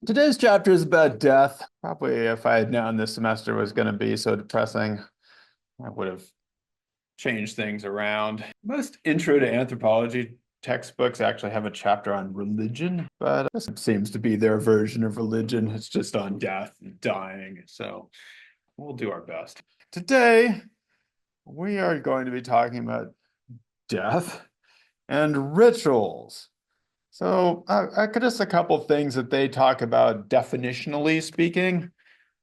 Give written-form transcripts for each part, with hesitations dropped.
Today's chapter is about death. Probably if I had known this semester was going to be so depressing, I would have changed things around. Most intro to anthropology textbooks actually have a chapter on religion, but this seems to be their version of religion. It's just on death and dying. So we'll do our best. Today, we are going to be talking about death and rituals. So, I could just a couple things that they talk about definitionally speaking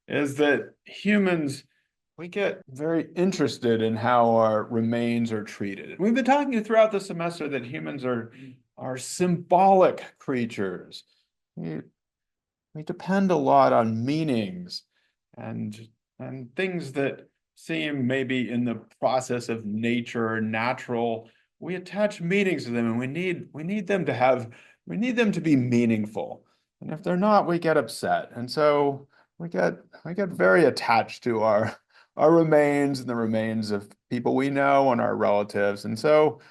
is that humans, we get very interested in how our remains are treated. We've been talking throughout the semester that humans are symbolic creatures. We, we depend a lot on meanings and and things that seem maybe in the process of nature or natural. We attach meanings to them, and we need them to have we need them to be meaningful. And if they're not, we get upset. And so we get very attached to our remains and the remains of people we know and our relatives. And so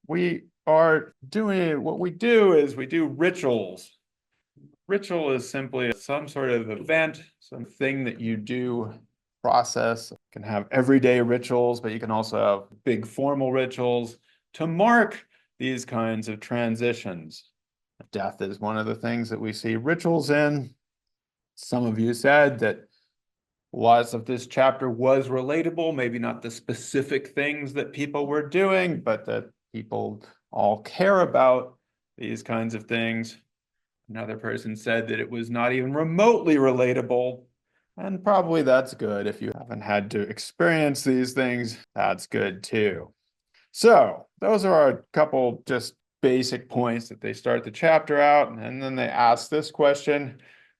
we are doing what we do is we do rituals. Ritual is simply some sort of event, something that you do, process. You can have everyday rituals, but you can also have big formal rituals to mark these kinds of transitions. Death is one of the things that we see rituals in. Some of you said that lots of this chapter was relatable, maybe not the specific things that people were doing, but that people all care about these kinds of things. Another person said that it was not even remotely relatable. And probably that's good. If you haven't had to experience these things, that's good too. So those are a couple just basic points that they start the chapter out. And then they ask this question,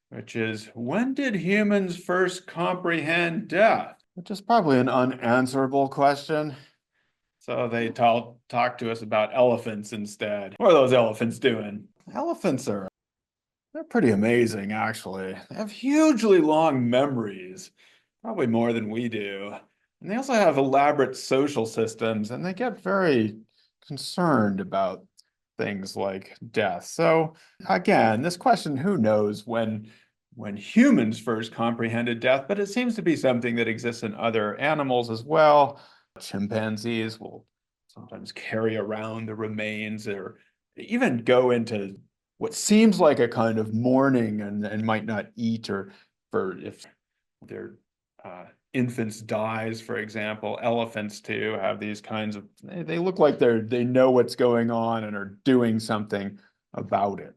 which is, when did humans first comprehend death? Which is probably an unanswerable question. So they talk to us about elephants instead. What are those elephants doing? Elephants are they're pretty amazing, actually. They have hugely long memories, probably more than we do. And they also have elaborate social systems, and they get very concerned about things like death. So again, this question, who knows when humans first comprehended death, but it seems to be something that exists in other animals as well. Chimpanzees will sometimes carry around the remains or even go into what seems like a kind of mourning and might not eat or for if their infants dies, for example. Elephants too have these kinds of they look like they know what's going on and are doing something about it.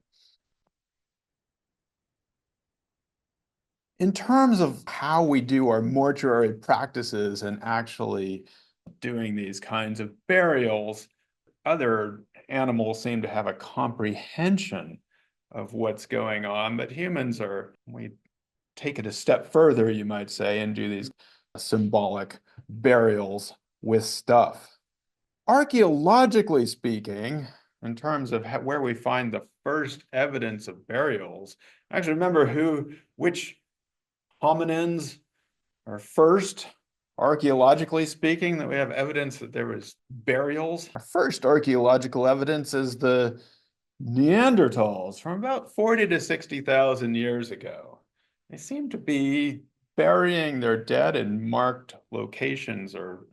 In terms of how we do our mortuary practices and actually doing these kinds of burials, other animals seem to have a comprehension of what's going on, but we take it a step further, you might say, and do these symbolic burials with stuff. Archaeologically speaking, in terms of where we find the first evidence of burials, actually remember which hominins are first, archaeologically speaking, that we have evidence that there was burials. Our first archaeological evidence is the Neanderthals from about 40 to 60,000 years ago. They seem to be burying their dead in marked locations or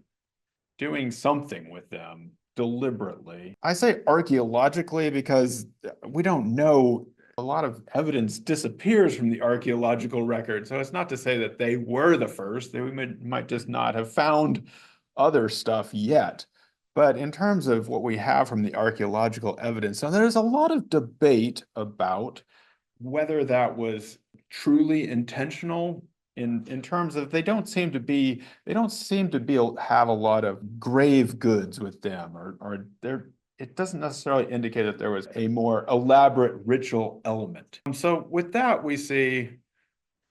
doing something with them deliberately. I say archaeologically because we don't know. A lot of evidence disappears from the archaeological record. So it's not to say that they were the first. They might just not have found other stuff yet. But in terms of what we have from the archaeological evidence, so there's a lot of debate about whether that was truly intentional in terms of they don't seem to be have a lot of grave goods with them or they're it doesn't necessarily indicate that there was a more elaborate ritual element. So with that, we see,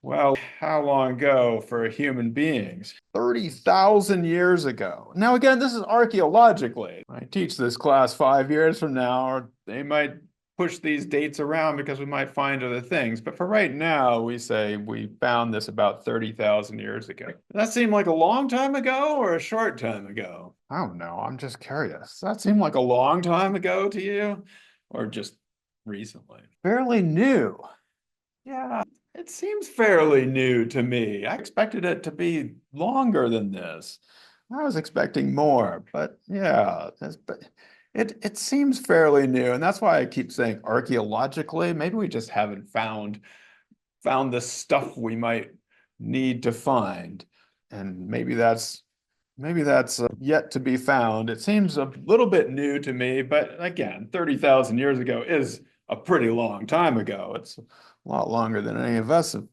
well, how long ago for human beings? 30,000 years ago. Now, again, this is archaeologically. I teach this class 5 years from now, or they might push these dates around because we might find other things. But for right now, we say we found this about 30,000 years ago. Does that seem like a long time ago or a short time ago? I don't know. I'm just curious. Does that seem like a long time ago to you or just recently? Fairly new. Yeah, it seems fairly new to me. I expected it to be longer than this. I was expecting more, but yeah, but it seems fairly new, and that's why I keep saying archaeologically. Maybe we just haven't found the stuff we might need to find, and maybe that's yet to be found. It seems a little bit new to me, but again, 30,000 years ago is a pretty long time ago. It's a lot longer than any of us have,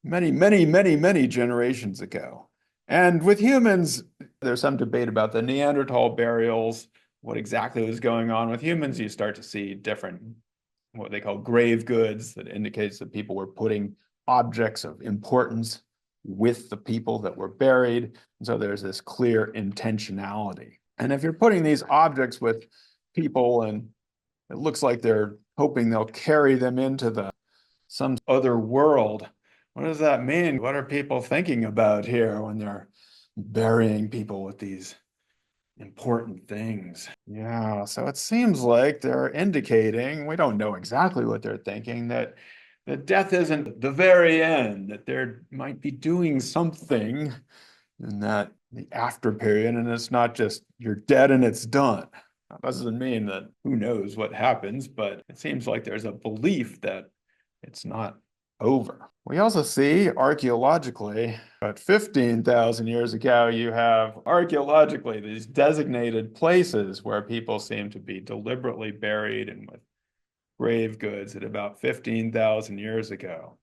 many, many, many, many generations ago. And with humans, there's some debate about the Neanderthal burials, what exactly was going on with humans. You start to see different, what they call grave goods, that indicates that people were putting objects of importance with the people that were buried. And so there's this clear intentionality. And if you're putting these objects with people and it looks like they're hoping they'll carry them into some other world, what does that mean? What are people thinking about here when they're burying people with these important things? Yeah, so it seems like they're indicating, we don't know exactly what they're thinking, that death isn't the very end, that they might be doing something in the after period, and it's not just you're dead and it's done. That doesn't mean that who knows what happens, but it seems like there's a belief that it's not over. We also see archaeologically, about 15,000 years ago, you have archaeologically these designated places where people seem to be deliberately buried and with grave goods at about 15,000 years ago.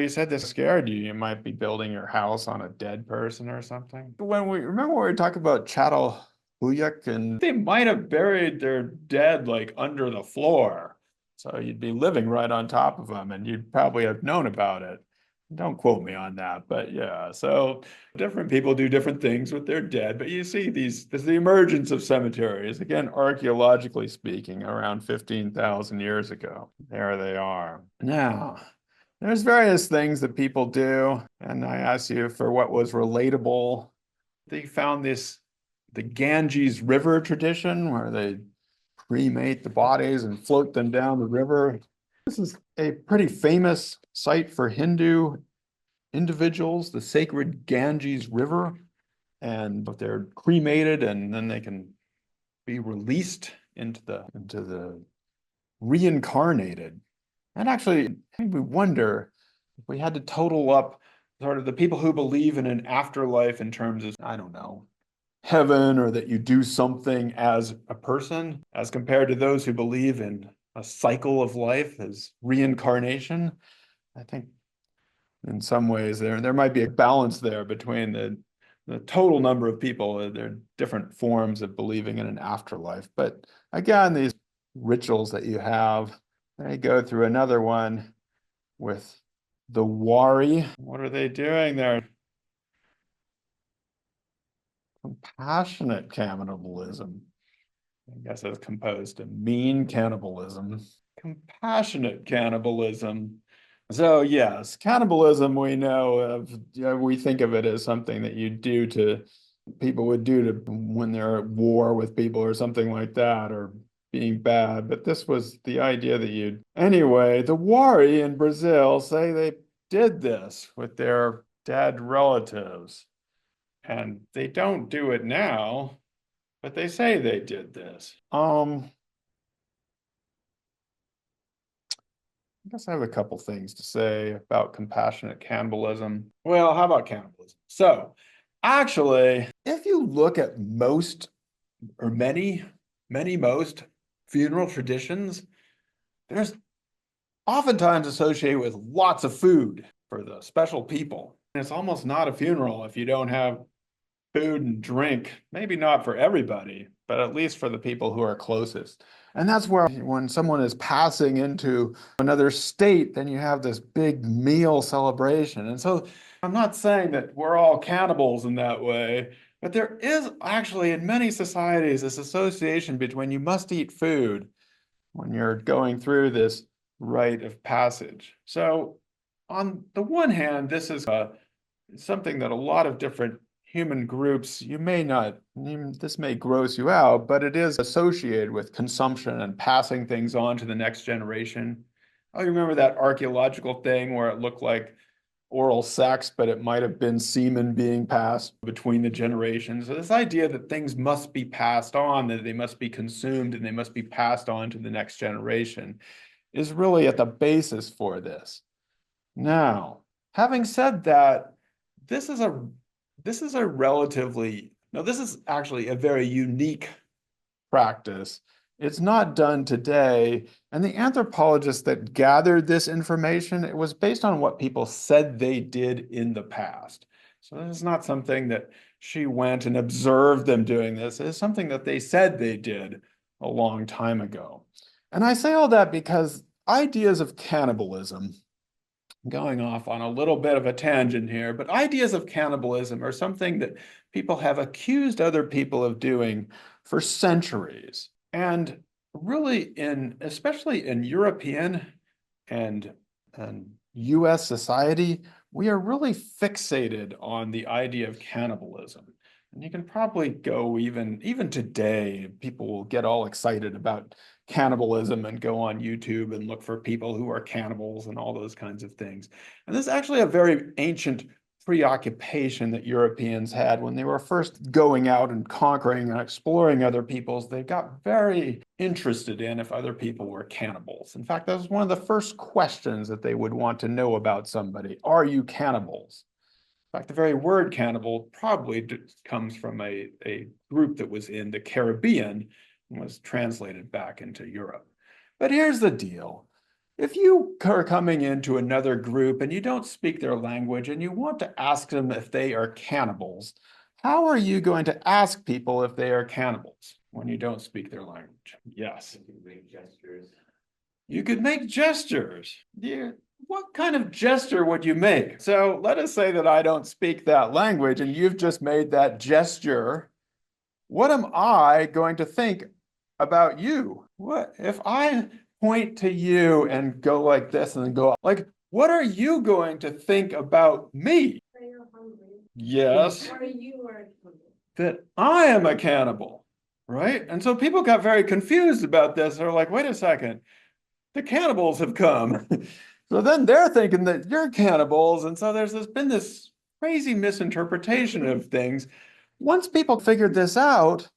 You said this scared you. You might be building your house on a dead person or something. When we remember when we talked about Çatalhöyük, and they might have buried their dead like under the floor. So you'd be living right on top of them and you'd probably have known about it. Don't quote me on that, but yeah. So different people do different things with their dead, but you see there's the emergence of cemeteries, again, archaeologically speaking, around 15,000 years ago. There they are. Now, there's various things that people do, and I asked you for what was relatable. They found the Ganges River tradition, where they cremate the bodies and float them down the river. This is a pretty famous site for Hindu individuals, the sacred Ganges River, and they're cremated and then they can be released into the reincarnated. And actually, we wonder if we had to total up sort of the people who believe in an afterlife in terms of, I don't know, heaven or that you do something as a person, as compared to those who believe in a cycle of life as reincarnation. I think in some ways there might be a balance there between the total number of people. There are different forms of believing in an afterlife. But again, these rituals that you have, they go through another one with the Wari. What are they doing there? Compassionate cannibalism. I guess as composed to mean cannibalism. Compassionate cannibalism. So yes, cannibalism we know of, we think of it as something that you do to people would do to when they're at war with people or something like that, or being bad. But this was the idea that you anyway, the Wari in Brazil say they did this with their dead relatives. And they don't do it now, but they say they did this. I guess I have a couple things to say about compassionate cannibalism. Well, how about cannibalism? So, actually, if you look at most or most funeral traditions, there's oftentimes associated with lots of food for the special people. And it's almost not a funeral if you don't have food and drink, maybe not for everybody, but at least for the people who are closest. And that's where when someone is passing into another state, then you have this big meal celebration. And so I'm not saying that we're all cannibals in that way, but there is actually in many societies this association between you must eat food when you're going through this rite of passage. So on the one hand, this is something that a lot of different human groups, you may not, this may gross you out, but it is associated with consumption and passing things on to the next generation. Oh, you remember that archaeological thing where it looked like oral sex, but it might have been semen being passed between the generations. So this idea that things must be passed on, that they must be consumed and they must be passed on to the next generation is really at the basis for this. Now, having said that, this is a this is a relatively no, this is actually a very unique practice. It's not done today. And the anthropologists that gathered this information, it was based on what people said they did in the past. So this is not something that she went and observed them doing this. It's something that they said they did a long time ago. And I say all that because ideas of cannibalism, going off on a little bit of a tangent here, but ideas of cannibalism are something that people have accused other people of doing for centuries. And really especially in European and, and US society, we are really fixated on the idea of cannibalism. And you can probably go even today, people will get all excited about cannibalism and go on YouTube and look for people who are cannibals and all those kinds of things. And this is actually a very ancient preoccupation that Europeans had when they were first going out and conquering and exploring other peoples. They got very interested in if other people were cannibals. In fact, that was one of the first questions that they would want to know about somebody. Are you cannibals? In fact, the very word cannibal probably comes from a group that was in the Caribbean and was translated back into Europe. But here's the deal. If you are coming into another group and you don't speak their language and you want to ask them if they are cannibals, how are you going to ask people if they are cannibals when you don't speak their language? Yes. You can make gestures. You could make gestures. Yeah. What kind of gesture would you make? So let us say that I don't speak that language and you've just made that gesture. What am I going to think about you? What if I point to you and go like this and then go like, what are you going to think about me? You're hungry. Yes, Or you are hungry. that I am a cannibal, right? And so people got very confused about this. They're like, wait a second, the cannibals have come. So then they're thinking that you're cannibals. And so been this crazy misinterpretation of things. Once people figured this out,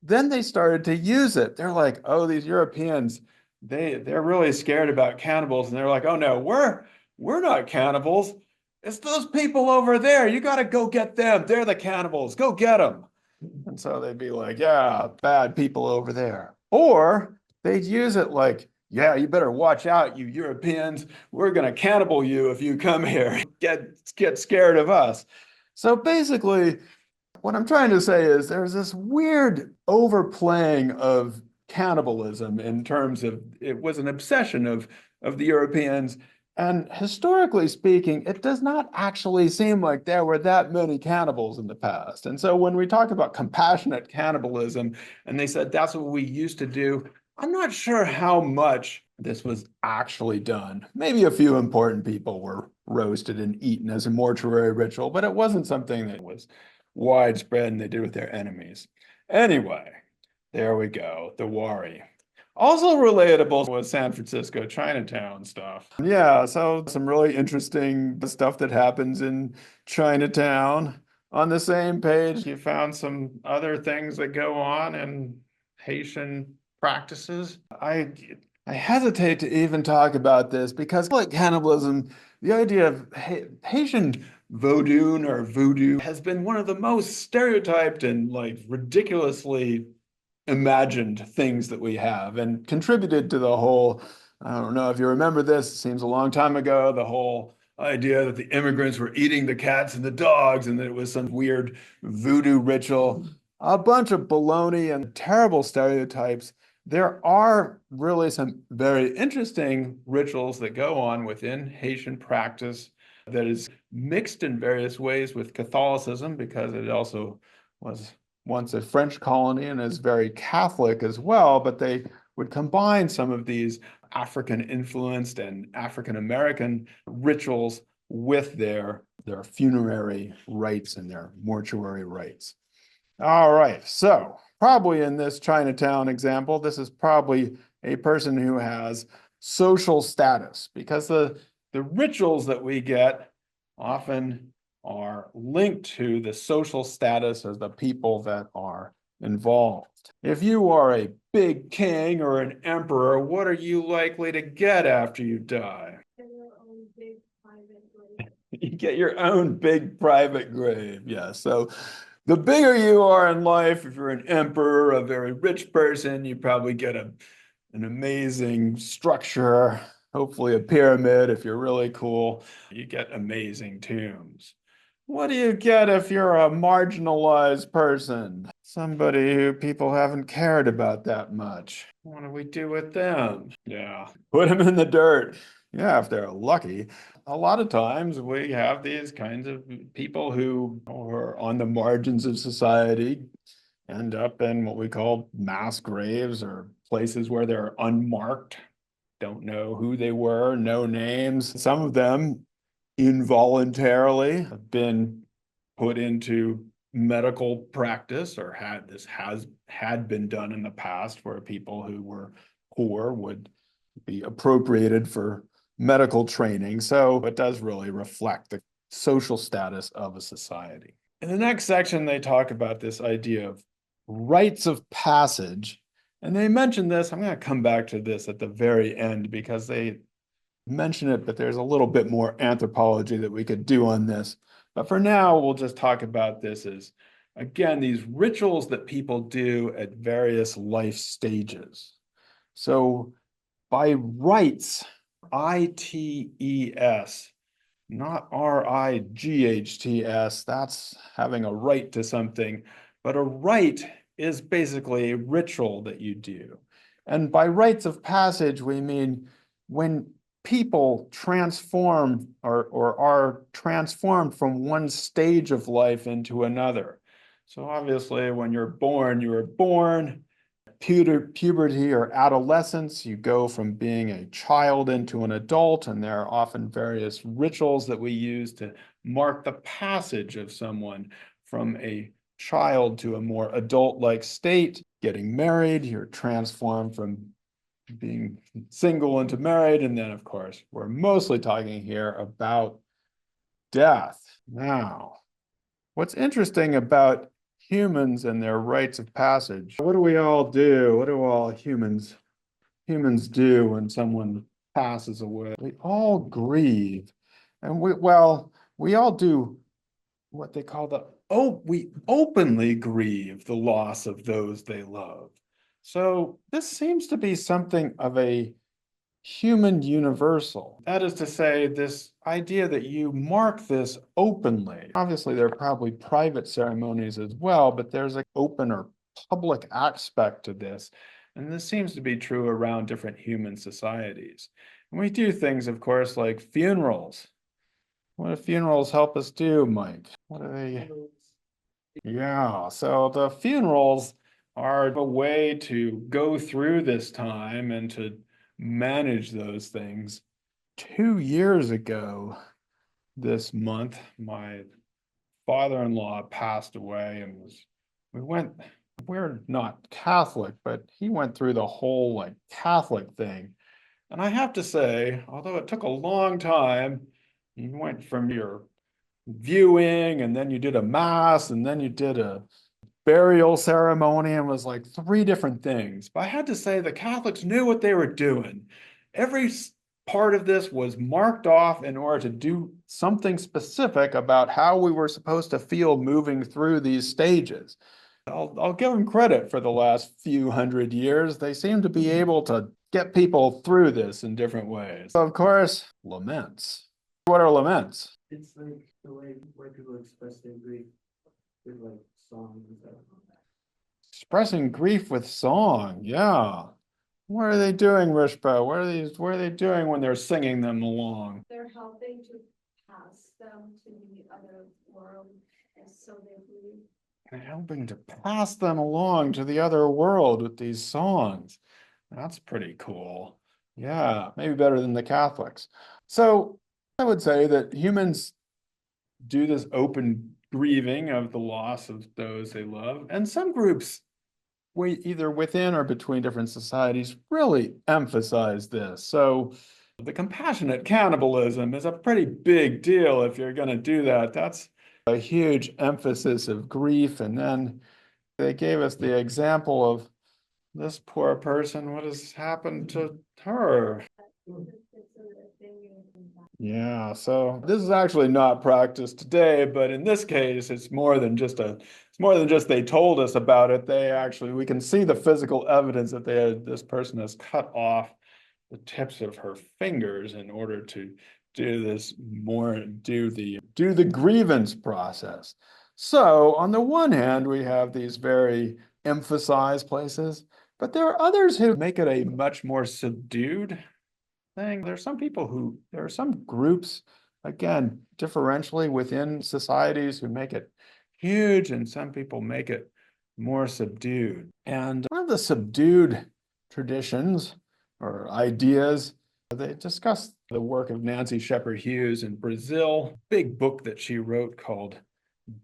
then they started to use it. They're like, oh, these Europeans, they're really scared about cannibals. And they're like, oh no, we're not cannibals. It's those people over there. You got to go get them. They're the cannibals. Go get them. And so they'd be like, yeah, bad people over there. Or they'd use it like, yeah, you better watch out, you Europeans. We're going to cannibal you if you come here. Get scared of us. So basically, what I'm trying to say is there's this weird overplaying of cannibalism in terms of it was an obsession of the Europeans. And historically speaking, it does not actually seem like there were that many cannibals in the past. And so when we talk about compassionate cannibalism, and they said that's what we used to do, I'm not sure how much this was actually done. Maybe a few important people were roasted and eaten as a mortuary ritual, but it wasn't something that was widespread and they did with their enemies. Anyway, there we go, the Wari. Also relatable was San Francisco Chinatown stuff. Yeah, so some really interesting stuff that happens in Chinatown. On the same page, you found some other things that go on in Haitian practices. I hesitate to even talk about this because like cannibalism, the idea of Haitian voodoo has been one of the most stereotyped and like ridiculously imagined things that we have and contributed to the whole, I don't know if you remember this, it seems a long time ago, the whole idea that the immigrants were eating the cats and the dogs and that it was some weird voodoo ritual. A bunch of baloney and terrible stereotypes. There are really some very interesting rituals that go on within Haitian practice that is mixed in various ways with Catholicism because it also was once a French colony and is very Catholic as well, but they would combine some of these African influenced and African American rituals with their funerary rites and their mortuary rites. All right, so probably in this Chinatown example, this is probably a person who has social status, because the rituals that we get often are linked to the social status of the people that are involved. If you are a big king or an emperor, what are you likely to get after you die? And your own big private grave. You get your own big private grave. Yeah. So the bigger you are in life, if you're an emperor, a very rich person, you probably get an amazing structure, hopefully a pyramid if you're really cool. You get amazing tombs. What do you get if you're a marginalized person? Somebody who people haven't cared about that much. What do we do with them? Yeah, put them in the dirt. Yeah, if they're lucky. A lot of times we have these kinds of people who are on the margins of society, end up in what we call mass graves or places where they're unmarked, don't know who they were, no names. Some of them involuntarily have been put into medical practice, or had been done in the past, where people who were poor would be appropriated for medical training. So it does really reflect the social status of a society. In the next section, they talk about this idea of rites of passage. And they mention this. I'm going to come back to this at the very end because they mention it, but there's a little bit more anthropology that we could do on this. But for now, we'll just talk about this as, again, these rituals that people do at various life stages. So by rites, I-T-E-S, not R-I-G-H-T-S, that's having a right to something, but a rite is basically a ritual that you do. And by rites of passage, we mean when people transform or are transformed from one stage of life into another. So obviously, when you're born, you were born. Puberty or adolescence, you go from being a child into an adult, and there are often various rituals that we use to mark the passage of someone from a child to a more adult-like state. Getting married, you're transformed from being single into married, and then, of course, we're mostly talking here about death. Now, what's interesting about humans and their rites of passage. What do we all do? What do all humans do when someone passes away? We all grieve. And we all do what they call we openly grieve the loss of those they love. So this seems to be something of a human universal. That is to say, this idea that you mark this openly. Obviously, there are probably private ceremonies as well, but there's an open or public aspect to this. And this seems to be true around different human societies. And we do things, of course, like funerals. What do funerals help us do, Mike? What do they? Yeah, so the funerals are a way to go through this time and to manage those things. 2 years ago this month, my father-in-law passed away, and we're not Catholic, but he went through the whole like Catholic thing. And I have to say, although it took a long time, you went from your viewing, and then you did a mass, and then you did a burial ceremony, and was like three different things. But I had to say the Catholics knew what they were doing. Every part of this was marked off in order to do something specific about how we were supposed to feel moving through these stages. I'll give them credit for the last few hundred years. They seem to be able to get people through this in different ways. Of course, laments. What are laments? It's like the way where people express their grief with like songs and stuff. Expressing grief with song, yeah. What are they doing, Rishpa? What are they doing when they're singing them along? They're helping to pass them to the other world, and so they believe. They're helping to pass them along to the other world with these songs. That's pretty cool. Yeah, maybe better than the Catholics. So I would say that humans do this open grieving of the loss of those they love. And some groups we either within or between different societies really emphasize this. So the compassionate cannibalism is a pretty big deal if you're going to do that. That's a huge emphasis of grief. And then they gave us the example of this poor person, what has happened to her? Yeah, so this is actually not practiced today, but in this case, it's more than just they told us about it. They actually, we can see the physical evidence that this person has cut off the tips of her fingers in order to do the grievance process. So on the one hand, we have these very emphasized places, but there are others who make it a much more subdued thing. There are some groups, again, differentially within societies who make it huge, and some people make it more subdued. And one of the subdued traditions or ideas, they discuss the work of Nancy Shepherd Hughes in Brazil, big book that she wrote called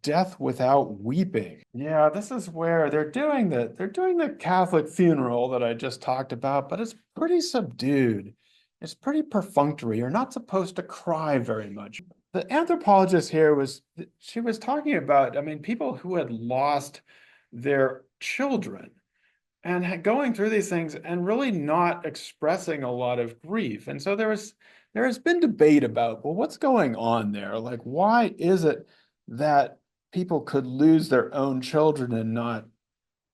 Death Without Weeping. Yeah, this is where they're doing the Catholic funeral that I just talked about, but it's pretty subdued. It's pretty perfunctory. You're not supposed to cry very much. The anthropologist here she was talking about, I mean, people who had lost their children and going through these things and really not expressing a lot of grief. And so there has been debate about, well, what's going on there? Like, why is it that people could lose their own children and not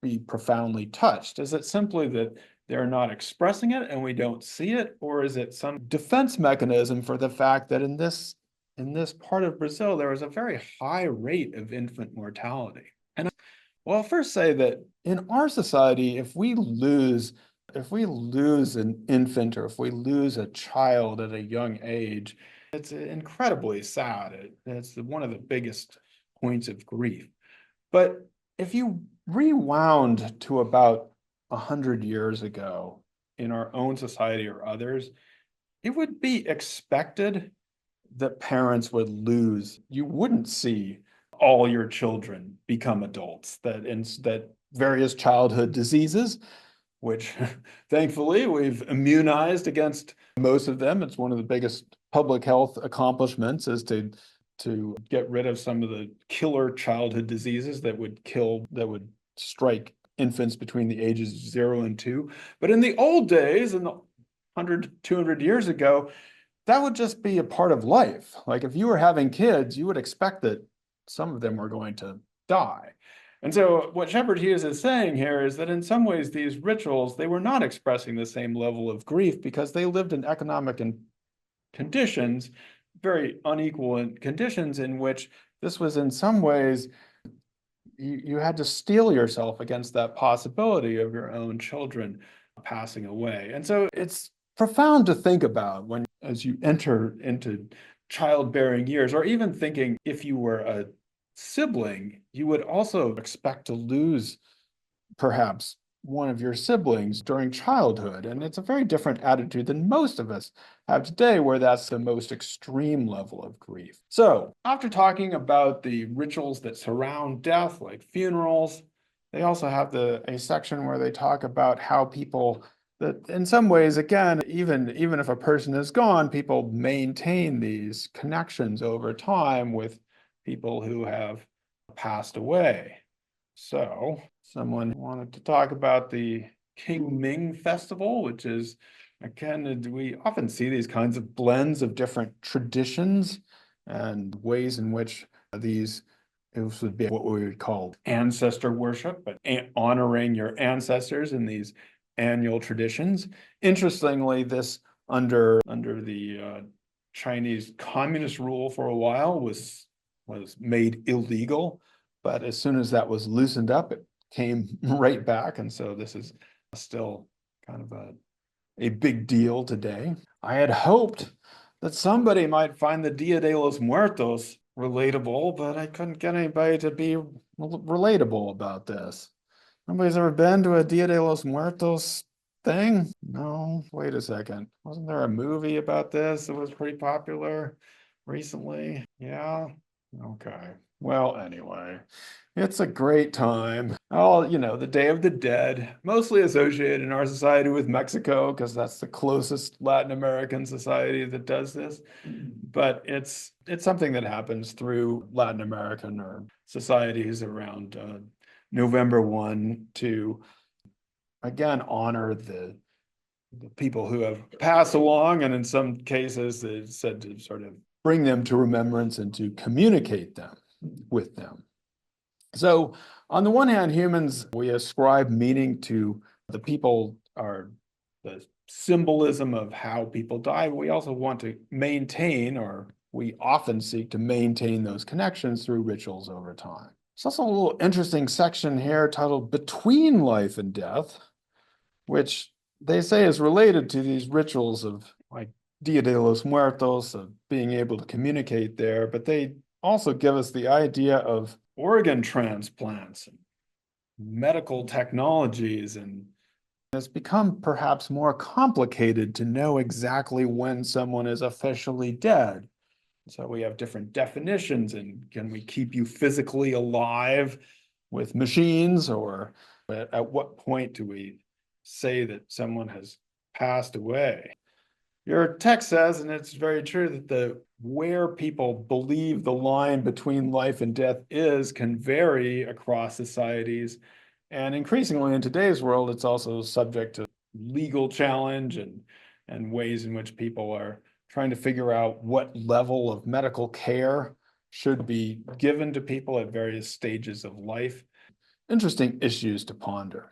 be profoundly touched? Is it simply that they're not expressing it and we don't see it? Or is it some defense mechanism for the fact that in this part of Brazil, there is a very high rate of infant mortality? And well, I'll first say that in our society, if we lose an infant or if we lose a child at a young age, it's incredibly sad. It's one of the biggest points of grief. But if you rewound to about 100 years ago in our own society or others, it would be expected that parents would lose. You wouldn't see all your children become adults, that various childhood diseases, which thankfully we've immunized against most of them. It's one of the biggest public health accomplishments is to get rid of some of the killer childhood diseases that would strike infants between the ages of 0 and 2. But in the old days, in the 100, 200 years ago, that would just be a part of life. Like if you were having kids, you would expect that some of them were going to die. And so what Shepherd Hughes is saying here is that in some ways, these rituals, they were not expressing the same level of grief because they lived in economic conditions, very unequal conditions in which this was in some ways, you had to steel yourself against that possibility of your own children passing away. And so it's profound to think about when, as you enter into childbearing years, or even thinking if you were a sibling, you would also expect to lose perhaps one of your siblings during childhood. And it's a very different attitude than most of us have today, where that's the most extreme level of grief. So after talking about the rituals that surround death, like funerals, they also have a section where they talk about how people that in some ways, again, even if a person is gone, people maintain these connections over time with people who have passed away. So someone wanted to talk about the King Ming Festival, which is, again, we often see these kinds of blends of different traditions and ways in which this would be what we would call ancestor worship, but honoring your ancestors in these annual traditions. Interestingly, this under the Chinese communist rule for a while was made illegal. But as soon as that was loosened up, it came right back. And so this is still kind of a big deal today. I had hoped that somebody might find the Dia de los Muertos relatable, but I couldn't get anybody to be relatable about this. Nobody's ever been to a Dia de los Muertos thing? No, wait a second. Wasn't there a movie about this that was pretty popular recently? Yeah, okay. Well, anyway, it's a great time. Oh, the Day of the Dead, mostly associated in our society with Mexico, because that's the closest Latin American society that does this. But it's something that happens through Latin American or societies around November 1 to again honor the people who have passed along, and in some cases, it's said to sort of bring them to remembrance and to communicate them with them. So, on the one hand, humans, we ascribe meaning to the people, are the symbolism of how people die. We also want to maintain, or we often seek to maintain those connections through rituals over time. There's also a little interesting section here titled Between Life and Death, which they say is related to these rituals of like Dia de los Muertos, of being able to communicate there, but they also give us the idea of organ transplants and medical technologies, and it's become perhaps more complicated to know exactly when someone is officially dead. So we have different definitions, and can we keep you physically alive with machines, or at what point do we say that someone has passed away? Your text says, and it's very true, that where people believe the line between life and death is can vary across societies. And increasingly in today's world, it's also subject to legal challenge and ways in which people are trying to figure out what level of medical care should be given to people at various stages of life. Interesting issues to ponder.